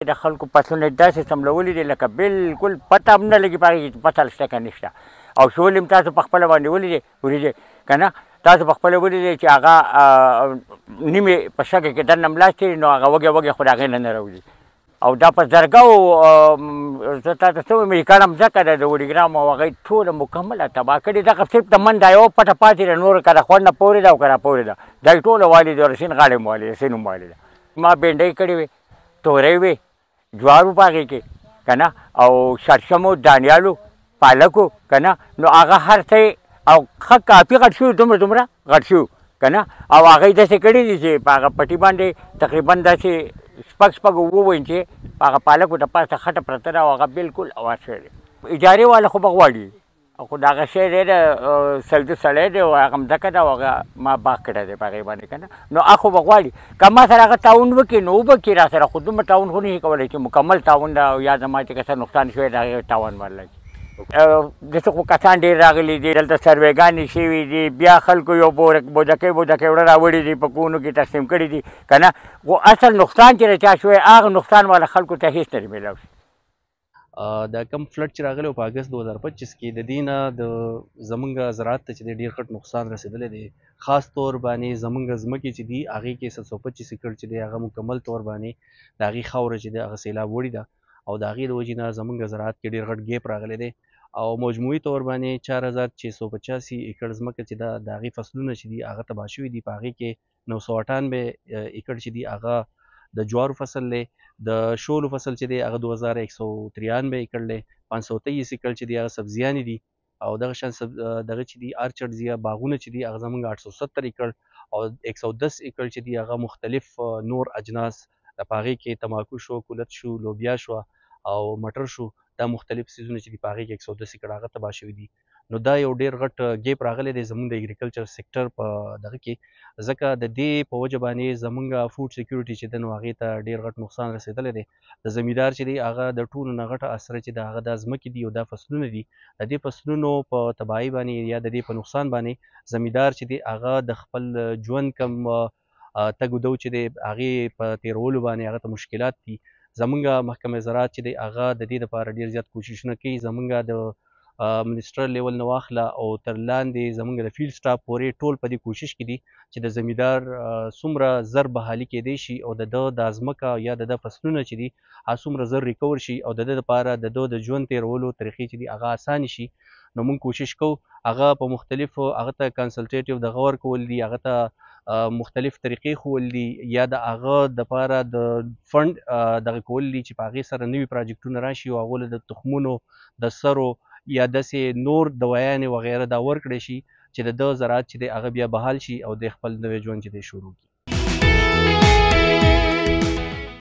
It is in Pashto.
د خلکو فصلونه داسې سملولي دي لکه بالکل پته هم نه لګي په هغې کې فصل شته که نشته او شول هم تاسو په خپله باندې ولیدې وریجې که نه تاسو په خپله ولیدې چې هغه نیمې په شګه کې دننه ملاستې نو هغه وږې وږې خو د هغې نه راوځي او دا په زرګاو زه تا ته څه وایم ایکړه مځکه ده د وډیګرام او هغې ټوله مکمله تباه کړې دغه صرف د من دا یوه پټه پاتې ده نور که د خوند نه پورې ده او که را پورې ده دا یې ټوله والې ده رسین غاړې م والې ده سین هم والې ده ما بینډۍ کړې وې تورۍ وې جوار و په هغې کې که نه او شړشم و دانیال و پالک و که نه نو هغه هر څه او ښه کافي غټ شوي دومره غټ شوي که نه او هغه یې داسې کړي دي چې په هغه پټي باندې تقریبا داسې شپږ اووه انچې په هغه پالکو د پاسه خټه پرته ده او هغه بالکل اواز شوی دی اجارې والا خو به غواړي خو د هغه شی دی د سلده سړی دی او هغه مځکه ده او هغه ما باغ کړی دی په هغې باندې که نه نو هغه خو به غواړي که ما سره هغه تعاون وکړي نو وبکړي را سره خو دومره تعاون خو نشي کولی چې مکمل تعاون ده او یا زما چې که څه نقصان شوی د هغې تاوان ورلګي داسې خو کسان ډېر راغلي دي دلته سروېګانې شوي دي بیا خلکو یو بوجکۍ وړه راوړي دي په کونو کې تقسیم کړي دي که نه خو اصل نقصان چې د چا شوی هغه نقصان والا خلکو ته هېڅ نه دی میلاو شي دا کم فلډ چې راغلی و په اګست 2025 کې د دې نه د زمونږ زراعت ته چې دی ډېر غټ نقصان رسېدلی دی خاص طور باندې زمونږ ځمکې چې دي هغې کې 725 ایکړ چې دی هغه مکمل طور باندې د هغې خاوره چې دی هغه سیلاب وړې ده او د هغې د وجې نه زمونږ زراعت کې ډېر غټ ګیپ راغلی دی او مجموعي طور باندې 4685 ایکړ ځمکه چې ده د هغې فصلونه چې دي هغه تباه شوي دي په هغې کې 998 ایکړ چې دي هغه د جوارو فصل دی د شولو فصل چې دی هغه 2193 ایکړ دی 523 ایکړ چې دی هغه سبزیانې دي او دغه شان دغه چې دي ارچډز یا باغونه چې دي هغه زمونږ 870 ایکړ او 110 ایکړ چې دي هغه مختلف نور اجناس په هغې کې تماکو شو کولت شو لوبیا شو او مټر شو دا مختلف سیزونه چې دي په هغې کې 110 ایکړ هغه تباه شوي دي نو دا یو ډېر غټ ګیپ راغلی دی زموږ د اګریکلچر سیکټر په دغه کې ځکه د دې په وجه باندې زموږ فوډ سیکیورټي چې ده نو هغې ته ډېر غټ نقصان رسېدلی دی د زمیندار چې دی هغه د ټولو نه غټه اثره چې د هغه دا ځمکې دي او دا فصلونه دي د دې فصلونو په تباهۍ باندې یا د دې په نقصان باندې زمیندار چې دی هغه د خپل ژوند کم تګ و دو چې دی هغې په تېرولو باندې هغه ته مشکلات دي زمونږ محکمه زراعت چې دی هغه د دې لپاره ډېر زیات کوششونه کوي زمونږ د منسټر لیول نه واخله او تر لاندې زمونږ د فیلډ سټاف پورې ټول په دې کوشش کې دي چې د زمیندار څومره زر بحالي کېدی شي او د ده دا ځمکه یا د ده فصلونه چې دي هغه څومره زر ریکور شي او د ده لپاره د ده د ژوند تېرولو طریقې چې دي هغه اسانې شي نو موږ کوشش کوو هغه په مختلفو هغه ته کنسلټیټیو دغه ورکول دي هغه ته مختلف طریقې ښوول دي یا د هغه دپاره د فنډ دغه کول دي چې په هغې سره نوي پراجیکټونه راشي او هغو له د تخمونو د سرو یا داسې نور دوایانې وغیره دا ورکړی شي چې د ده زراعت چې دی هغه بیا بحال شي او د خپل نوی ژوند چې دی شروع کړي